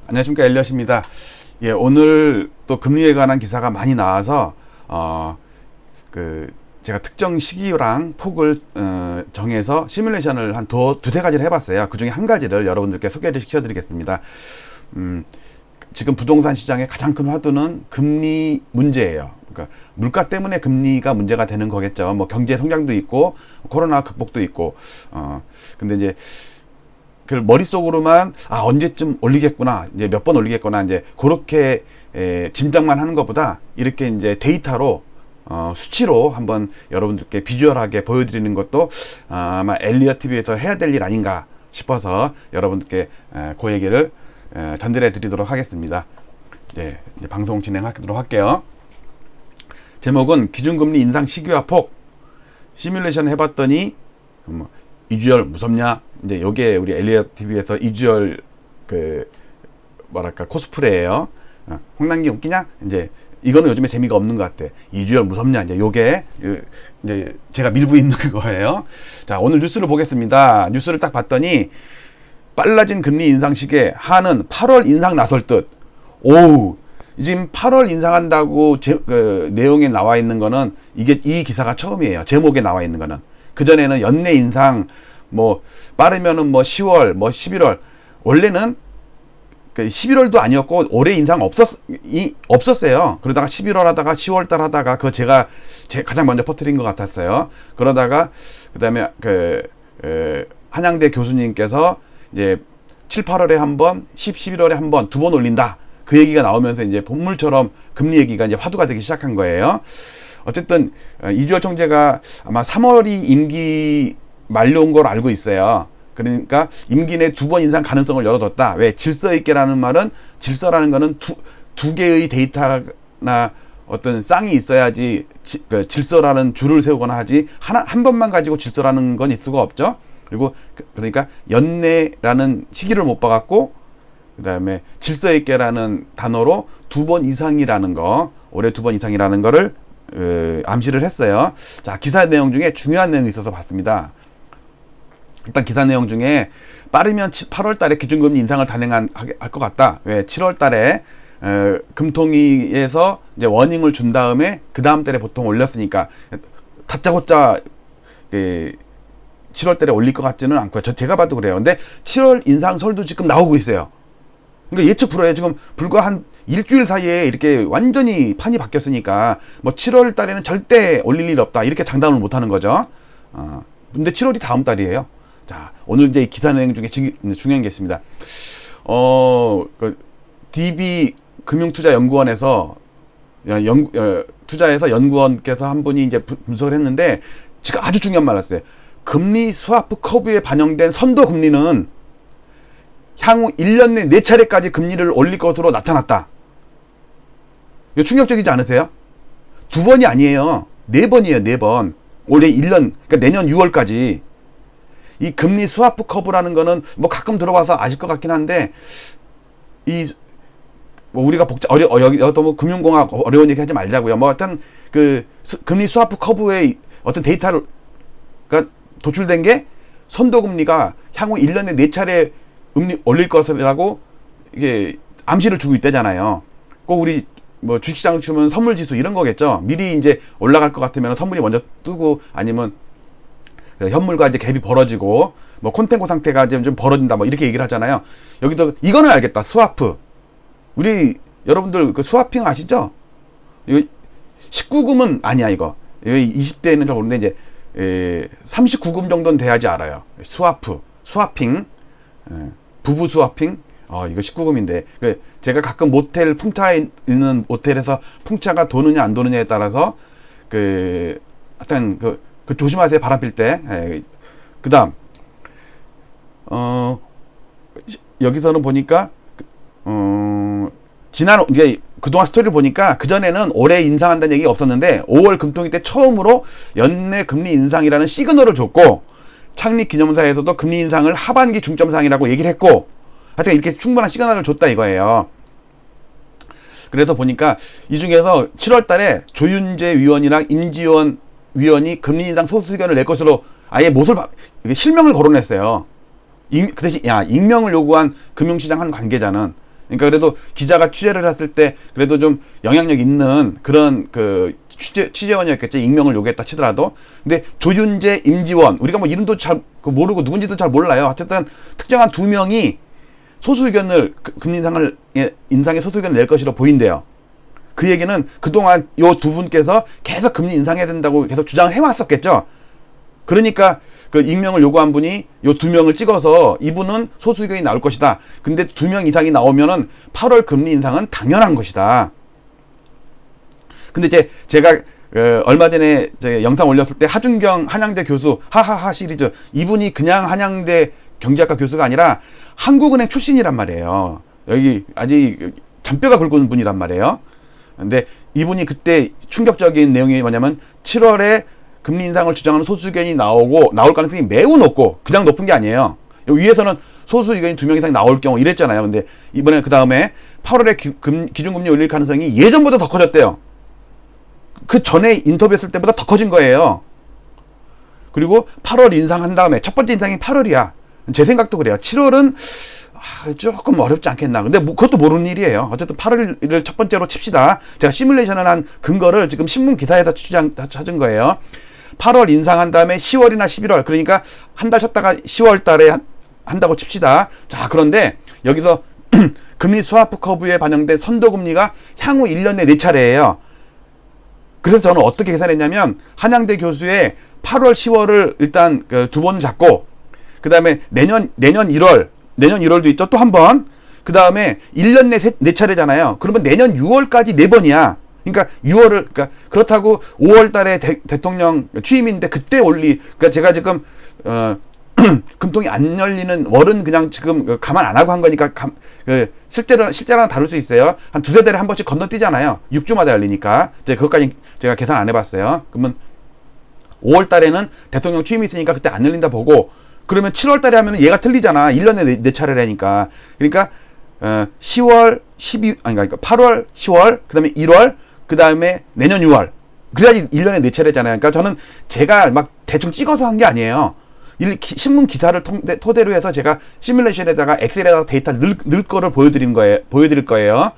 안녕하십니까, 엘리엇입니다. 예, 오늘 또 금리에 관한 기사가 많이 나와서 제가 특정 시기랑 폭을 정해서 시뮬레이션을 한 두세 가지를 해봤어요. 그 중에 한 가지를 여러분들께 소개를 시켜드리겠습니다. 지금 부동산 시장의 가장 큰 화두는 금리 문제예요. 그러니까 물가 때문에 금리가 문제가 되는 거겠죠. 뭐 경제 성장도 있고 코로나 극복도 있고 근데 이제 그 머릿속으로만 언제쯤 올리겠구나, 이제 몇 번 올리겠구나, 이제 그렇게 짐작만 하는 것보다 이렇게 이제 데이터로 수치로 한번 여러분들께 비주얼하게 보여드리는 것도 아마 엘리엇 TV에서 해야 될 일 아닌가 싶어서 여러분들께 그 얘기를 전달해 드리도록 하겠습니다. 이제 방송 진행하도록 할게요. 제목은 기준금리 인상 시기와 폭 시뮬레이션 해봤더니 2주열 무섭냐? 이제 요게 우리 엘리엇 TV에서 2주열 코스프레예요. 홍남기 웃기냐? 이제 이거는 요즘에 재미가 없는 것 같아. 2주열 무섭냐? 이제 요게 이제 제가 밀고 있는 거예요. 자, 오늘 뉴스를 보겠습니다. 뉴스를 딱 봤더니 빨라진 금리 인상 시기에 한은 8월 인상 나설 듯. 오우, 지금 8월 인상한다고 내용에 나와 있는 거는 이 기사가 처음이에요. 제목에 나와 있는 거는. 그전에는 연내 인상, 뭐 빠르면은 뭐 10월, 뭐 11월, 원래는 11월도 아니었고 올해 인상 없었어요. 그러다가 11월 하다가 10월 달 하다가 그거 제가 가장 먼저 퍼뜨린 것 같았어요. 그러다가 그다음에 한양대 교수님께서 이제 7, 8월에 한 번, 11월에 한 번, 두 번 올린다. 그 얘기가 나오면서 이제 본물처럼 금리 얘기가 이제 화두가 되기 시작한 거예요. 어쨌든 이주열 총재가 아마 3월이 임기 만료인 걸 알고 있어요. 그러니까 임기 내 두 번 인상 가능성을 열어뒀다. 왜? 질서 있게라는 말은, 질서라는 거는 두 개의 데이터나 어떤 쌍이 있어야지 질서라는 줄을 세우거나 하지, 한 번만 가지고 질서라는 건 있을 수가 없죠. 그리고 그러니까 연내라는 시기를 못 봐갖고, 그 다음에 질서 있게라는 단어로 두 번 이상이라는 거, 올해 두 번 이상이라는 거를 암시를 했어요. 자, 기사 내용 중에 중요한 내용이 있어서 봤습니다. 일단 기사 내용 중에 빠르면 8월 달에 기준금리 인상을 단행할 것 같다. 왜? 7월 달에 금통위에서 이제 워닝을 준 다음에 그 다음 달에 보통 올렸으니까 다짜고짜 7월 달에 올릴 것 같지는 않고요. 제가 봐도 그래요. 근데 7월 인상설도 지금 나오고 있어요. 그러니까 예측 불허예요. 지금 불과 한 일주일 사이에 이렇게 완전히 판이 바뀌었으니까 뭐 7월 달에는 절대 올릴 일 없다, 이렇게 장담을 못 하는 거죠. 근데 7월이 다음 달이에요. 자, 오늘 이제 기사 내용 중에 중요한 게 있습니다. DB 금융투자연구원에서 투자해서 연구원께서 한 분이 이제 분석을 했는데 지금 아주 중요한 말을 했어요. 금리 스와프 커브에 반영된 선도 금리는 향후 1년 내 4차례까지 금리를 올릴 것으로 나타났다. 이거 충격적이지 않으세요? 두 번이 아니에요. 4번이에요. 4번. 올해 1년, 그러니까 내년 6월까지. 이 금리 스와프 커브라는 거는 뭐 가끔 들어봐서 아실 것 같긴 한데, 뭐 우리가 여기도 뭐 금융공학 어려운 얘기 하지 말자고요. 뭐 일단 금리 스와프 커브의 어떤 데이터가 도출된 게 선도금리가 향후 1년에 4차례 금리 올릴 것이라고 이게 암시를 주고 있다잖아요. 꼭 우리 뭐 주식시장 치면 선물지수 이런 거겠죠. 미리 이제 올라갈 것 같으면 선물이 먼저 뜨고, 아니면 현물과 이제 갭이 벌어지고, 뭐 콘텐고 상태가 좀 벌어진다, 뭐 이렇게 얘기를 하잖아요. 여기도 이거는 알겠다. 스와프. 우리 여러분들 스와핑 아시죠? 이거 19금은 아니야. 이거 20대는 잘 모르는데 이제 39금 정도는 돼야지 알아요. 스와핑, 부부 스와핑. 이거 19금인데 제가 가끔 모텔 풍차에 있는 모텔에서 풍차가 도느냐 안 도느냐에 따라서 하여튼 조심하세요. 바람 필 때. 그다음 여기서는 보니까 이제 그동안 스토리를 보니까 그전에는 올해 인상한다는 얘기가 없었는데 5월 금통위 때 처음으로 연내 금리 인상이라는 시그널을 줬고, 창립 기념사에서도 금리 인상을 하반기 중점상이라고 얘기를 했고, 하여튼 이렇게 충분한 시그널을 줬다 이거예요. 그래서 보니까 이 중에서 7월 달에 조윤재 위원이랑 임지원 위원이 금리 인상 소수 의견을 낼 것으로 아예 실명을 거론했어요. 그 대신 익명을 요구한 금융시장 한 관계자는. 그러니까 그래도 기자가 취재를 했을 때 그래도 좀 영향력 있는 그런 그 취재원이었겠죠. 익명을 요구했다 치더라도. 근데 조윤재, 임지원, 우리가 뭐 이름도 잘 모르고 누군지도 잘 몰라요. 어쨌든 특정한 두 명이 소수 의견을 금리 인상의 소수 의견을 낼 것으로 보인대요. 그 얘기는 그동안 요 두 분께서 계속 금리 인상해야 된다고 계속 주장을 해왔었겠죠. 그러니까 그 익명을 요구한 분이 요 두 명을 찍어서 이분은 소수 의견이 나올 것이다. 근데 2명 이상이 나오면은 8월 금리 인상은 당연한 것이다. 근데 이제 제가 얼마 전에 영상 올렸을 때 하준경 한양대 교수 하하하 시리즈, 이분이 그냥 한양대 경제학과 교수가 아니라 한국은행 출신이란 말이에요. 여기 아직 잔뼈가 굵은 분이란 말이에요. 근데 이분이 그때 충격적인 내용이 뭐냐면 7월에 금리 인상을 주장하는 소수 의견이 나올 가능성이 매우 높고, 그냥 높은 게 아니에요. 여기 위에서는 소수 의견이 2명 이상 나올 경우 이랬잖아요. 근데 이번에 그 다음에 8월에 기준금리 올릴 가능성이 예전보다 더 커졌대요. 그 전에 인터뷰했을 때보다 더 커진 거예요. 그리고 8월 인상한 다음에 첫 번째 인상이 8월이야. 제 생각도 그래요. 7월은 조금 어렵지 않겠나. 근데 그것도 모르는 일이에요. 어쨌든 8월을 첫 번째로 칩시다. 제가 시뮬레이션을 한 근거를 지금 신문 기사에서 찾은 거예요. 8월 인상한 다음에 10월이나 11월, 그러니까 한 달 쉬었다가 10월 달에 한다고 칩시다. 자, 그런데 여기서 금리 스와프 커브에 반영된 선도금리가 향후 1년에 4차례예요. 그래서 저는 어떻게 계산했냐면 한양대 교수의 8월, 10월을 일단 두 번 잡고, 그 다음에 내년 1월도 있죠. 또 한 번. 그 다음에 1년 내 4차례잖아요. 그러면 내년 6월까지 4번이야. 그러니까 6월을, 그러니까 그렇다고 5월 달에 대통령 취임인데 그때 그러니까 제가 지금, 금통이 안 열리는 월은 그냥 지금 가만 안 하고 한 거니까 실제로는 다를 수 있어요. 한 두세 달에 한 번씩 건너뛰잖아요. 6주마다 열리니까. 그것까지 제가 계산 안 해봤어요. 그러면 5월 달에는 대통령 취임이 있으니까 그때 안 열린다 보고, 그러면 7월 달에 하면 얘가 틀리잖아. 1년에 4차례라니까. 그러니까 10월, 그러니까 8월, 10월, 그 다음에 1월, 그 다음에 내년 6월. 그래야지 1년에 4차례잖아요. 그러니까 저는 제가 막 대충 찍어서 한 게 아니에요. 신문 기사를 토대로 해서 제가 시뮬레이션에다가 엑셀에다가 데이터를 넣을 거를 보여드릴 거예요.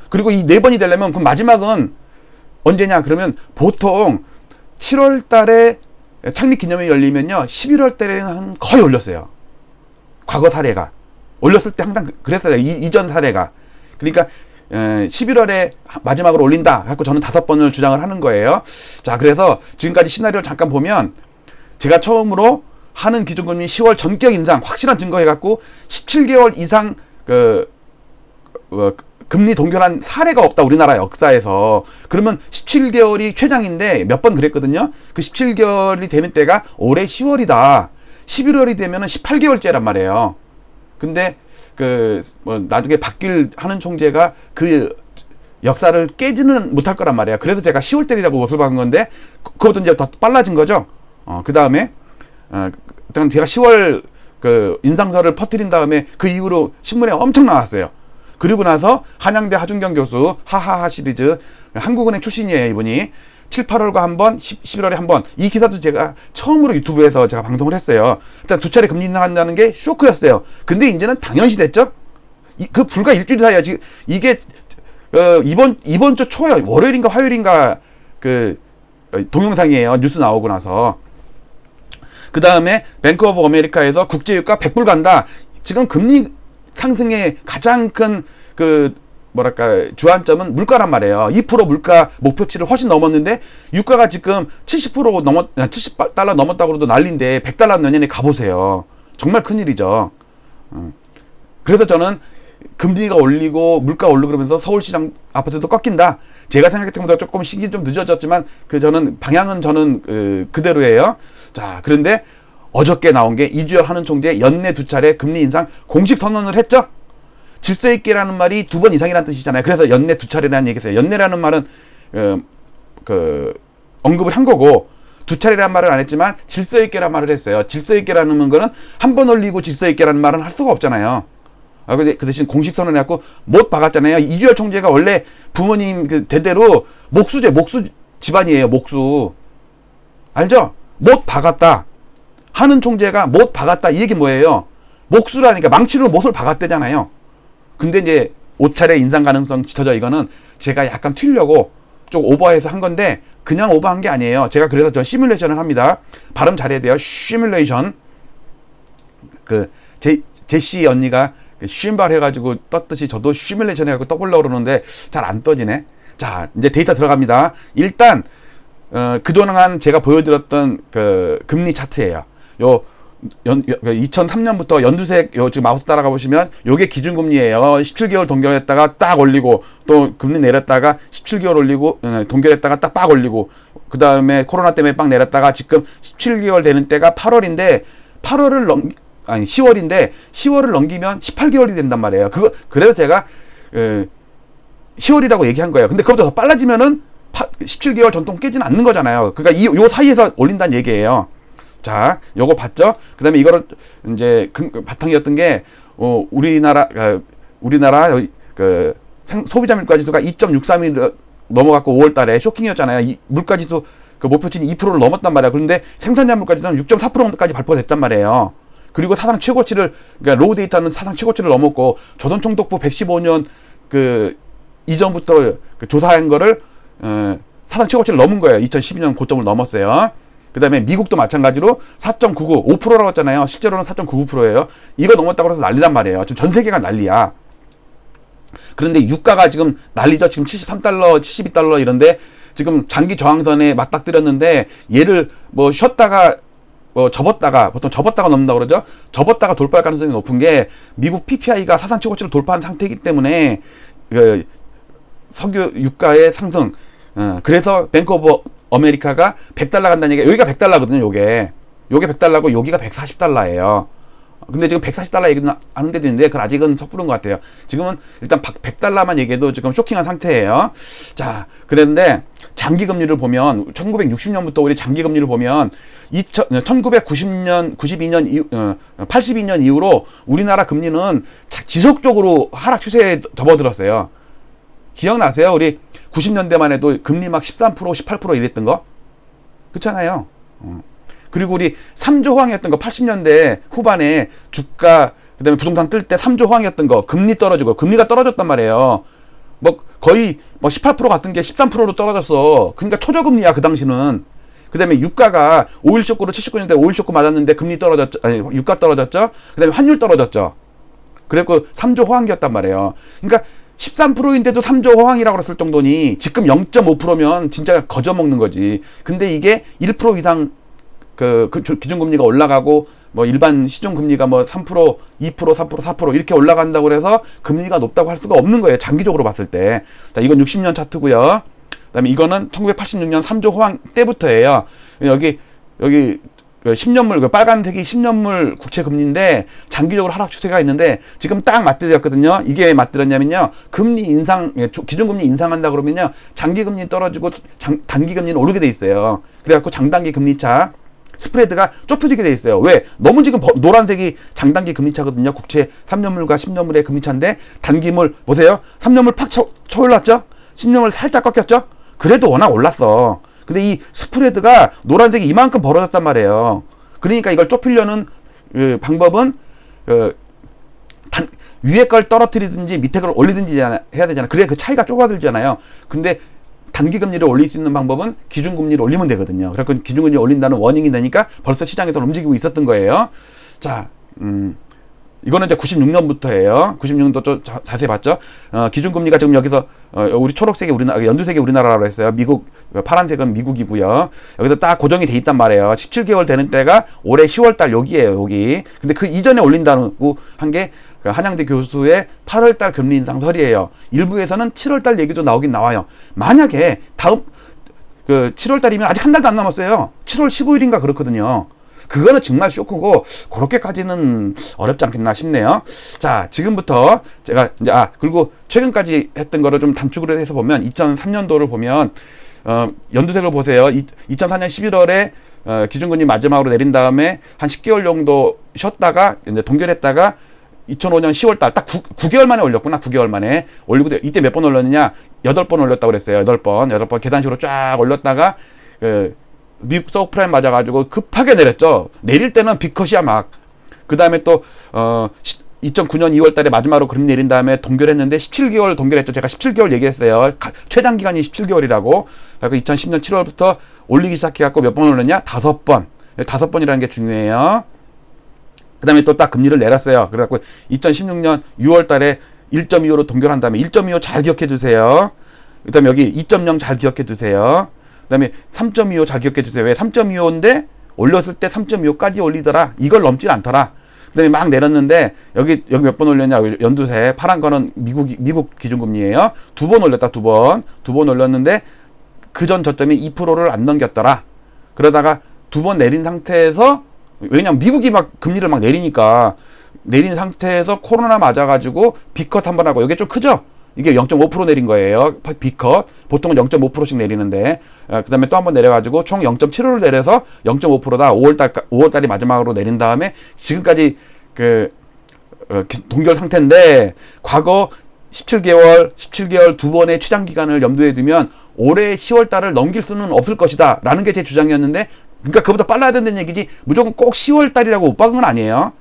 그리고 이 4번이 되려면 그럼 마지막은 언제냐? 그러면 보통 7월 달에 창립 기념회 열리면요, 11월 달에는 거의 올렸어요. 과거 사례가. 올렸을 때 항상 그랬어요. 이전 사례가. 그러니까 11월에 마지막으로 올린다 갖고 저는 5번을 주장을 하는 거예요. 자, 그래서 지금까지 시나리오를 잠깐 보면, 제가 처음으로 하는 기준금리 10월 전격 인상 확실한 증거 해갖고 17개월 이상 금리 동결한 사례가 없다, 우리나라 역사에서. 그러면 17개월이 최장인데 몇 번 그랬거든요. 그 17개월이 되는 때가 올해 10월이다. 11월이 되면은 18개월째란 말이에요. 근데 나중에 하는 총재가 그 역사를 깨지는 못할 거란 말이에요. 그래서 제가 10월 때리라고 못을 박은 건데, 그것도 이제 더 빨라진 거죠. 그 다음에 제가 10월 인상설을 퍼뜨린 다음에 그 이후로 신문에 엄청 나왔어요. 그리고 나서 한양대 하준경 교수 하하하 시리즈, 한국은행 출신이에요. 이분이 7, 8월과 한 번, 11월에 한 번. 이 기사도 제가 처음으로 유튜브에서 제가 방송을 했어요. 일단 2차례 금리 인상한다는 게 쇼크였어요. 근데 이제는 당연시 됐죠. 불과 일주일 사이야. 지금 이게 이번 주 초에 월요일인가 화요일인가 동영상이에요. 뉴스 나오고 나서. 그 다음에 뱅크 오브 아메리카에서 국제유가 100불 간다. 지금 금리 상승의 가장 큰 주안점은 물가란 말이에요. 2% 물가 목표치를 훨씬 넘었는데, 유가가 지금 70달러 넘었다고 해도 난리인데 100달러 내년에 가보세요. 정말 큰일이죠. 그래서 저는 금리가 올리고 물가 오르고 그러면서 서울시장 아파트도 꺾인다. 제가 생각했던 것보다 조금 시기 좀 늦어졌지만 방향은 그대로예요. 자, 그런데 어저께 나온 게 이주열 하는 총재 연내 2차례 금리 인상 공식 선언을 했죠. 질서 있게라는 말이 2번 이상이라는 뜻이잖아요. 그래서 연내 2차례라는 얘기했어요. 연내라는 말은 언급을 한 거고, 2차례라는 말은 안 했지만 질서 있게라는 말을 했어요. 질서 있게라는 거는 한 번 올리고 질서 있게라는 말은 할 수가 없잖아요. 근데 그 대신 공식 선언해갖고 못 박았잖아요. 이주열 총재가 원래 부모님 그 대대로 목수 집안이에요. 목수. 알죠? 못 박았다. 하는 총재가 못 박았다. 이 얘기 뭐예요? 목수라니까 망치로 못을 박았대잖아요. 근데 이제 옷차례 인상 가능성 짙어져. 이거는 제가 약간 튀려고 좀 오버해서 한 건데 그냥 오버한 게 아니에요. 제가 그래서 저 시뮬레이션을 합니다. 발음 잘해야 돼요. 시뮬레이션. 그 제시 언니가 쉰발 해가지고 떴듯이 저도 시뮬레이션 해가지고 떠보려고 그러는데 잘 안 떠지네. 자, 이제 데이터 들어갑니다. 일단 그동안 제가 보여드렸던 그 금리 차트예요. 2003년부터 연두색 지금 마우스 따라가 보시면 요게 기준금리예요. 17개월 동결했다가 딱 올리고 또 금리 내렸다가 17개월 올리고 동결했다가 딱 빡 올리고 그 다음에 코로나 때문에 빡 내렸다가 지금 17개월 되는 때가 8월인데 10월인데 10월을 넘기면 18개월이 된단 말이에요. 그래서 제가 10월이라고 얘기한 거예요. 근데 그것보다 더 빨라지면은 17개월 전통 깨지는 않는 거잖아요. 그러니까 요 사이에서 올린다는 얘기예요. 자, 요거 봤죠? 그 다음에 이거를 이제 바탕이었던 게 우리나라 그 소비자 물가지수가 2.63이 넘어갔고 5월달에 쇼킹이었잖아요. 이 물가지수 그 목표치는 2%를 넘었단 말이야. 그런데 생산자 물가지수는 6.4%까지 발표됐단 말이에요. 그리고 사상 최고치를, 그러니까 로우 데이터는 사상 최고치를 넘었고 조선총독부 115년 그 이전부터 그 조사한 거를 사상 최고치를 넘은 거예요. 2012년 고점을 넘었어요. 그 다음에 미국도 마찬가지로 4.99, 5%라고 했잖아요. 실제로는 4.99%예요. 이거 넘었다고 해서 난리란 말이에요. 지금 전 세계가 난리야. 그런데 유가가 지금 난리죠. 지금 73달러, 72달러 이런데 지금 장기 저항선에 맞닥뜨렸는데 얘를 뭐 쉬었다가 접었다가, 보통 접었다가 넘는다고 그러죠. 접었다가 돌파할 가능성이 높은 게 미국 PPI가 사상 최고치를 돌파한 상태이기 때문에 그 석유 유가의 상승, 그래서 뱅크 오브 아메리카가 100달러 간다는 얘기가, 여기가 100달러거든요. 요게 100달러고 여기가 140달러예요. 근데 지금 140달러 얘기는 하는 데도 있는데 그건 아직은 섣부른 것 같아요. 지금은 일단 100달러만 얘기해도 지금 쇼킹한 상태예요. 자, 그런데 장기금리를 보면 1960년부터 우리 장기금리를 보면 1990년, 92년 이후, 82년 이후로 우리나라 금리는 지속적으로 하락 추세에 접어들었어요. 기억나세요? 우리 90년대만 해도 금리 막 13%, 18% 이랬던 거? 그렇잖아요. 그리고 우리 3조 호황이었던 거 80년대 후반에 주가 그다음에 부동산 뜰 때 3조 호황이었던 거 금리 떨어지고 금리가 떨어졌단 말이에요. 뭐 거의 뭐 18% 같은 게 13%로 떨어졌어. 그러니까 초저금리야 그 당시는. 그다음에 유가가 오일 쇼크로 79년대 오일 쇼크 맞았는데 금리 떨어졌죠. 아니 유가 떨어졌죠. 그다음에 환율 떨어졌죠. 그래갖고 3조 호황기였단 말이에요. 그러니까 13%인데도 3조 호황이라고 그랬을 정도니 지금 0.5%면 진짜 거저먹는 거지. 근데 이게 1% 이상 그 기준금리가 올라가고 뭐 일반 시중금리가 뭐 3%, 2%, 3%, 4% 이렇게 올라간다고 해서 금리가 높다고 할 수가 없는 거예요. 장기적으로 봤을 때. 자, 이건 60년 차트고요. 그다음에 이거는 1986년 3조 호황 때부터예요. 여기 10년물 그 빨간색이 10년물 국채 금리인데 장기적으로 하락 추세가 있는데 지금 딱 맞들렸거든요. 이게 왜 맞들었냐면요. 금리 인상 기준금리 인상한다 그러면요. 장기금리 떨어지고 단기금리는 오르게 돼 있어요. 그래갖고 장단기 금리차 스프레드가 좁혀지게 돼 있어요. 왜? 너무 지금 노란색이 장단기 금리차거든요. 국채 3년물과 10년물의 금리차인데 단기물 보세요. 3년물 팍 쳐올랐죠? 10년물 살짝 꺾였죠? 그래도 워낙 올랐어. 근데 이 스프레드가 노란색이 이만큼 벌어졌단 말이에요. 그러니까 이걸 좁히려는 방법은 위에 걸 떨어뜨리든지 밑에 걸 올리든지 해야 되잖아요. 그래야 그 차이가 좁아들잖아요. 근데 단기금리를 올릴 수 있는 방법은 기준금리를 올리면 되거든요. 그래서 기준금리를 올린다는 워닝이 되니까 벌써 시장에서 움직이고 있었던 거예요. 자, 이거는 이제 96년부터예요. 96년도 좀 자세히 봤죠. 기준금리가 지금 여기서 우리 초록색이 연두색이 우리나라라고 했어요. 미국, 파란색은 미국이고요. 여기서 딱 고정이 돼 있단 말이에요. 17개월 되는 때가 올해 10월달 여기에요. 여기. 근데 그 이전에 올린다고 한 게 한양대 교수의 8월달 금리 인상설이에요. 일부에서는 7월달 얘기도 나오긴 나와요. 만약에 다음 7월달이면 아직 한 달도 안 남았어요. 7월 15일인가 그렇거든요. 그거는 정말 쇼크고 그렇게까지는 어렵지 않겠나 싶네요. 자, 지금부터 제가 이제 그리고 최근까지 했던 거를 좀 단축을 해서 보면 2003년도를 보면 연두색을 보세요. 2004년 11월에 기준금리 마지막으로 내린 다음에 한 10개월 정도 쉬었다가 이제 동결했다가 2005년 10월달 딱 9개월 만에 올렸구나. 9개월 만에 올리고 이때 몇 번 올렸느냐? 8번 올렸다고 그랬어요. 8번 계단식으로 쫙 올렸다가 미국 서브프라임 맞아가지고 급하게 내렸죠. 내릴 때는 빅컷이야 막. 그 다음에 또 2009년 2월달에 마지막으로 금리 내린 다음에 동결했는데 17개월 동결했죠. 제가 17개월 얘기했어요. 최장 기간이 17개월이라고. 그리고 2010년 7월부터 올리기 시작해갖고 몇 번 올렸냐? 5번. 5번이라는 게 중요해요. 그 다음에 또 딱 금리를 내렸어요. 그래갖고 2016년 6월달에 1.25로 동결한 다음에 1.25 잘 기억해 두세요. 그 다음에 여기 2.0 잘 기억해 두세요. 그 다음에 3.25 잘 기억해 주세요. 왜 3.25인데 올렸을 때 3.25까지 올리더라. 이걸 넘진 않더라. 그 다음에 막 내렸는데 여기 몇 번 올렸냐? 연두색 파란 거는 미국 기준금리예요. 2번 올렸다. 2번 올렸는데 그 전 저점이 2%를 안 넘겼더라. 그러다가 2번 내린 상태에서, 왜냐면 미국이 막 금리를 막 내리니까 내린 상태에서 코로나 맞아가지고 B컷 한번 하고, 이게 좀 크죠? 이게 0.5% 내린 거예요. B컷. 보통은 0.5%씩 내리는데, 그 다음에 또 한번 내려가지고 총 0.75를 내려서 0.5%다. 5월달이 마지막으로 내린 다음에 지금까지 동결 상태인데, 과거 17개월 두 번의 최장 기간을 염두에 두면 올해 10월달을 넘길 수는 없을 것이다. 라는 게 제 주장이었는데, 그러니까 그보다 빨라야 된다는 얘기지, 무조건 꼭 10월달이라고 못 박은 건 아니에요.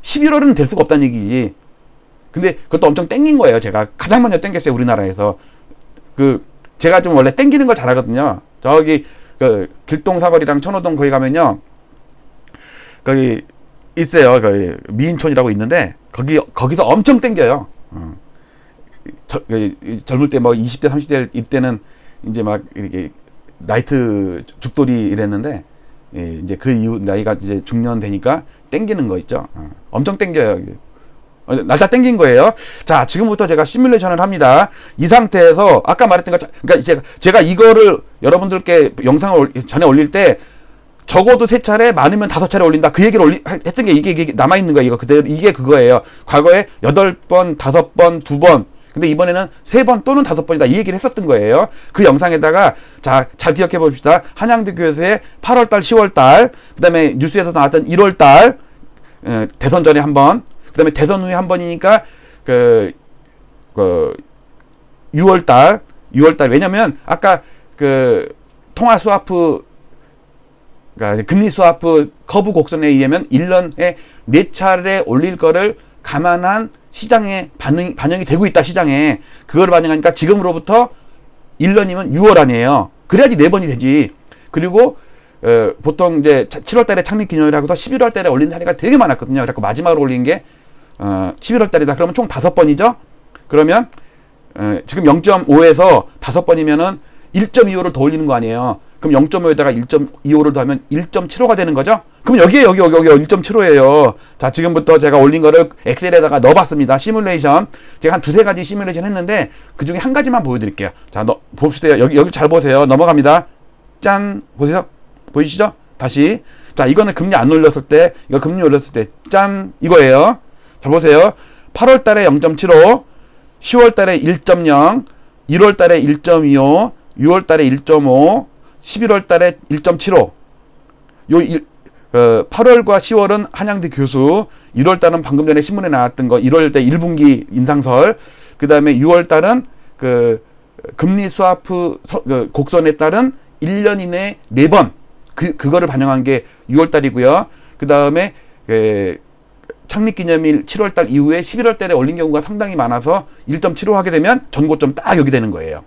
11월은 될 수가 없다는 얘기지. 근데 그것도 엄청 땡긴 거예요. 제가 가장 먼저 땡겼어요. 우리나라에서. 제가 좀 원래 땡기는 걸 잘하거든요. 저기 길동 사거리랑 천호동 거기 가면요, 거기 있어요. 거기 미인촌이라고 있는데 거기서 엄청 땡겨요. 젊을 때 뭐 20대 30대 이때는 이제 막 이렇게 나이트 죽돌이 이랬는데, 이제 그 이후 나이가 이제 중년 되니까 땡기는 거 있죠. 엄청 땡겨요. 날짜 땡긴 거예요. 자, 지금부터 제가 시뮬레이션을 합니다. 이 상태에서 아까 말했던 거, 그러니까 제가 이거를 여러분들께 영상을 전에 올릴 때 적어도 3차례, 많으면 5차례 올린다. 그 얘기를 했던 게 이게 남아있는 거예요. 이거 그대로, 이게 그거예요. 과거에 8번, 5번, 2번. 근데 이번에는 3번 또는 5번이다. 이 얘기를 했었던 거예요. 그 영상에다가, 자, 잘 기억해 봅시다. 한양대 교수의 8월달, 10월달, 그 다음에 뉴스에서 나왔던 1월달, 대선 전에 한 번, 그 다음에 대선 후에 한 번이니까, 6월달, 왜냐면, 아까 통화 스와프, 그러니까 금리 스와프 커브 곡선에 의하면 1년에 4차례 올릴 거를 감안한 시장에 반영이 되고 있다. 시장에 그걸 반영하니까 지금으로부터 1년이면 6월 아니에요. 그래야지 4번이 되지. 그리고 보통 이제 7월달에 창립기념일하고서 11월달에 올린 사례가 되게 많았거든요. 그래서 마지막으로 올린 게 11월달이다. 그러면 총 5번이죠. 그러면 지금 0.5에서 5번이면은 1.25를 더 올리는 거 아니에요. 그럼 0.5에다가 1.25를 더하면 1.75가 되는 거죠? 그럼 여기 1.75예요. 자, 지금부터 제가 올린 거를 엑셀에다가 넣어봤습니다. 시뮬레이션. 제가 한 2-3가지 시뮬레이션 했는데 그 중에 한 가지만 보여드릴게요. 자, 봅시다. 여기 잘 보세요. 넘어갑니다. 짠! 보세요. 보이시죠? 다시. 자, 이거는 금리 안 올렸을 때, 이거 금리 올렸을 때, 짠! 이거예요. 자, 보세요. 8월 달에 0.75, 10월 달에 1.0, 1월 달에 1.25, 6월 달에 1.5, 11월 달에 1.75. 8월과 10월은 한양대 교수, 1월 달은 방금 전에 신문에 나왔던 거, 1월 때 1분기 인상설, 그 다음에 6월 달은 금리 스와프 곡선에 따른 1년 이내 4번, 그거를 반영한 게 6월 달이고요. 그 다음에 창립기념일 7월 달 이후에 11월 달에 올린 경우가 상당히 많아서 1.75 하게 되면 전고점 딱 여기 되는 거예요.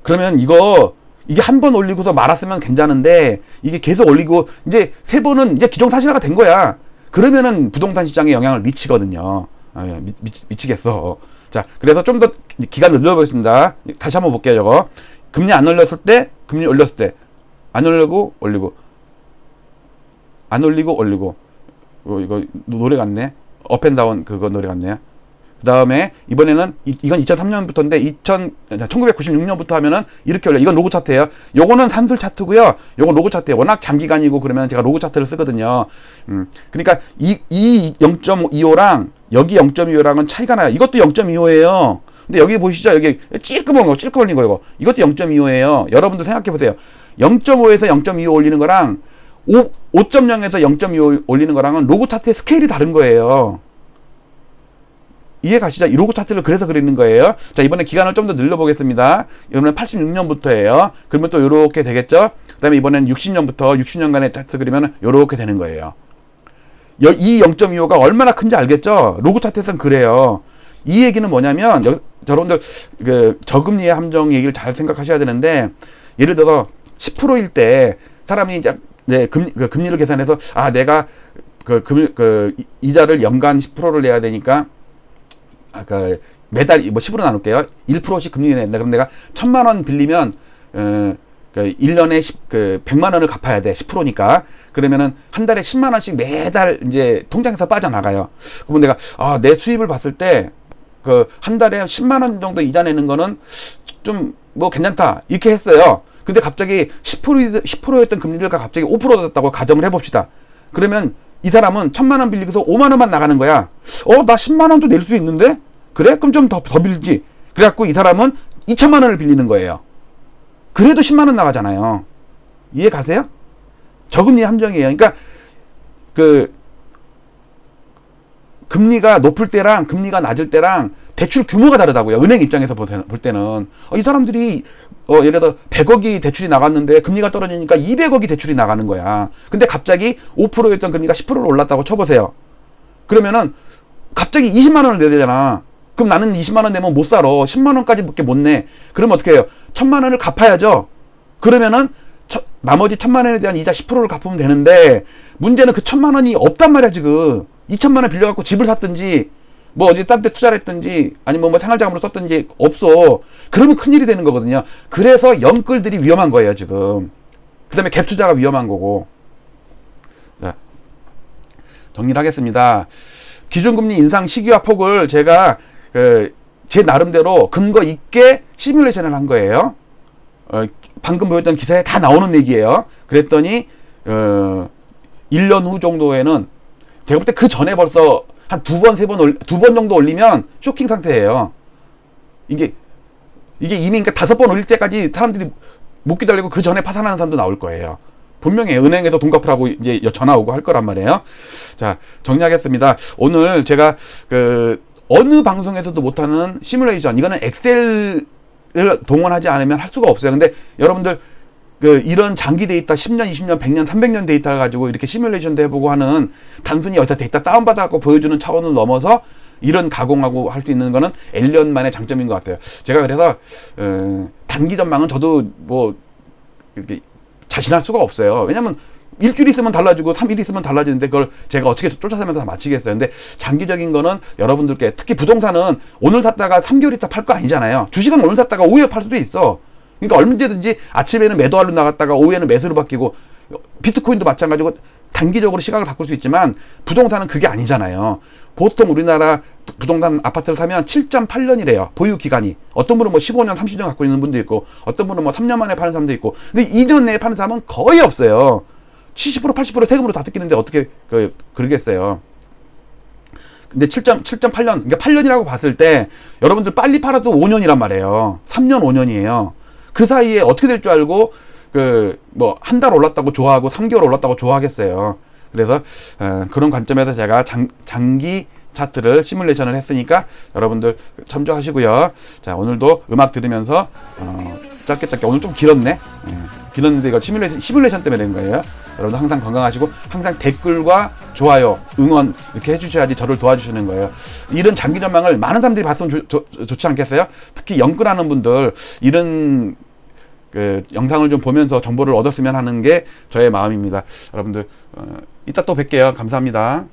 그러면 이게 한 번 올리고서 말았으면 괜찮은데, 이게 계속 올리고, 이제 3번은 이제 기정사실화가 된 거야. 그러면은 부동산 시장에 영향을 미치거든요. 미치겠어. 자, 그래서 좀 더 기간을 늘려보겠습니다. 다시 한번 볼게요, 저거. 금리 안 올렸을 때, 금리 올렸을 때. 안 올리고, 올리고. 안 올리고, 올리고. 이거 노래 같네. 업앤다운 그거 노래 같네요. 그 다음에 이번에는 이건 2003년부터인데 1996년부터 하면은 이렇게 올려. 이건 로그 차트예요. 요거는 산술 차트고요. 요건 로그 차트예요. 워낙 장기간이고 그러면 제가 로그 차트를 쓰거든요. 그러니까 이 0.25랑 여기 0.25랑은 차이가 나요. 이것도 0.25예요. 근데 여기 보시죠. 여기 찔끔 올린 거 이거. 이것도 0.25예요. 여러분들 생각해 보세요. 0.5에서 0.25 올리는 거랑 5.0에서 0.25 올리는 거랑은 로그 차트의 스케일이 다른 거예요. 이해 가시죠? 이 로그 차트를 그래서 그리는 거예요. 자, 이번에 기간을 좀 더 늘려보겠습니다. 이번엔 86년부터예요. 그러면 또 요렇게 되겠죠? 그 다음에 이번엔 60년부터 60년간의 차트 그리면 요렇게 되는 거예요. 이 0.25가 얼마나 큰지 알겠죠? 로그 차트에서는 그래요. 이 얘기는 뭐냐면, 여러분들, 저금리의 함정 얘기를 잘 생각하셔야 되는데, 예를 들어서 10%일 때, 사람이 이제, 금리를 계산해서, 내가, 이자를 연간 10%를 내야 되니까, 매달, 10으로 나눌게요. 1%씩 금리 낸다. 그럼 내가 1,000만 원 빌리면, 1년에 100만 원을 갚아야 돼. 10%니까. 그러면은 한 달에 10만 원씩 매달 이제 통장에서 빠져나가요. 그러면 내가, 내 수입을 봤을 때, 한 달에 10만 원 정도 이자 내는 거는 좀 뭐 괜찮다. 이렇게 했어요. 근데 갑자기 10%였던 금리가 갑자기 5% 됐다고 가정을 해봅시다. 그러면 이 사람은 1,000만 원 빌리고서 5만 원만 나가는 거야. 나 10만 원도 낼 수 있는데? 그래? 그럼 좀 더 빌지. 그래갖고 이 사람은 2천만 원을 빌리는 거예요. 그래도 10만 원 나가잖아요. 이해 가세요? 저금리 함정이에요. 그러니까 금리가 높을 때랑 금리가 낮을 때랑 대출 규모가 다르다고요. 은행 입장에서 볼 때는 이 사람들이 예를 들어 100억이 대출이 나갔는데 금리가 떨어지니까 200억이 대출이 나가는 거야. 근데 갑자기 5%였던 금리가 10%로 올랐다고 쳐보세요. 그러면은 갑자기 20만 원을 내야 되잖아. 그럼 나는 20만 원 내면 못 살아. 10만 원까지밖에 못 내. 그러면 어떻게 해요? 1,000만 원을 갚아야죠. 그러면은 나머지 1,000만 원에 대한 이자 10%를 갚으면 되는데, 문제는 그 1,000만 원이 없단 말이야 지금. 2천만 원 빌려갖고 집을 샀든지 뭐 어디 딴 데 투자를 했든지 아니면 뭐 생활자금으로 썼든지 없어. 그러면 큰일이 되는 거거든요. 그래서 영끌들이 위험한 거예요 지금. 그 다음에 갭 투자가 위험한 거고. 자, 정리를 하겠습니다. 기준금리 인상 시기와 폭을 제가 제 나름대로 근거 있게 시뮬레이션을 한 거예요. 방금 보였던 기사에 다 나오는 얘기예요. 그랬더니 1년 후 정도에는 제가 볼 때 그 전에 벌써 한 2번, 2번 정도 올리면 쇼킹 상태예요. 이게 이미 그러니까 5번 올릴 때까지 사람들이 못 기다리고 그 전에 파산하는 사람도 나올 거예요. 분명히 은행에서 돈 갚으라고 이제 전화 오고 할 거란 말이에요. 자, 정리하겠습니다. 오늘 제가 어느 방송에서도 못하는 시뮬레이션, 이거는 엑셀을 동원하지 않으면 할 수가 없어요. 근데 여러분들 이런 장기 데이터 10년, 20년, 100년, 300년 데이터를 가지고 이렇게 시뮬레이션도 해보고 하는, 단순히 여기다 데이터 다운받아갖고 보여주는 차원을 넘어서 이런 가공하고 할 수 있는 거는 엘리언만의 장점인 것 같아요. 제가 그래서 단기 전망은 저도 뭐 이렇게 자신할 수가 없어요. 왜냐면 일주일 있으면 달라지고 3일 있으면 달라지는데 그걸 제가 어떻게 쫓아서면서 다 맞히겠어요. 근데 장기적인 거는 여러분들께, 특히 부동산은 오늘 샀다가 3개월 있다 팔 거 아니잖아요. 주식은 오늘 샀다가 오후에 팔 수도 있어. 그러니까 얼마든지 아침에는 매도하러 나갔다가 오후에는 매수로 바뀌고, 비트코인도 마찬가지고 단기적으로 시각을 바꿀 수 있지만 부동산은 그게 아니잖아요. 보통 우리나라 부동산 아파트를 사면 7.8년이래요. 보유 기간이. 어떤 분은 뭐 15년, 30년 갖고 있는 분도 있고, 어떤 분은 뭐 3년 만에 파는 사람도 있고, 근데 2년 내에 파는 사람은 거의 없어요. 70%, 80% 세금으로 다 뜯기는데 어떻게 그러겠어요. 근데 7.8년, 그러니까 8년이라고 봤을 때 여러분들 빨리 팔아도 5년이란 말이에요. 3년, 5년이에요. 그 사이에 어떻게 될 줄 알고 뭐 한 달 올랐다고 좋아하고 3개월 올랐다고 좋아하겠어요. 그래서 그런 관점에서 제가 장기 차트를 시뮬레이션을 했으니까 여러분들 참조하시고요. 자, 오늘도 음악 들으면서 짧게 오늘 좀 길었네. 길었는데 이거 시뮬레이션 때문에 된 거예요. 여러분들 항상 건강하시고, 항상 댓글과 좋아요, 응원 이렇게 해주셔야지 저를 도와주시는 거예요. 이런 장기 전망을 많은 사람들이 봤으면 좋지 않겠어요? 특히 영끌하는 분들 이런 영상을 좀 보면서 정보를 얻었으면 하는 게 저의 마음입니다. 여러분들 이따 또 뵐게요. 감사합니다.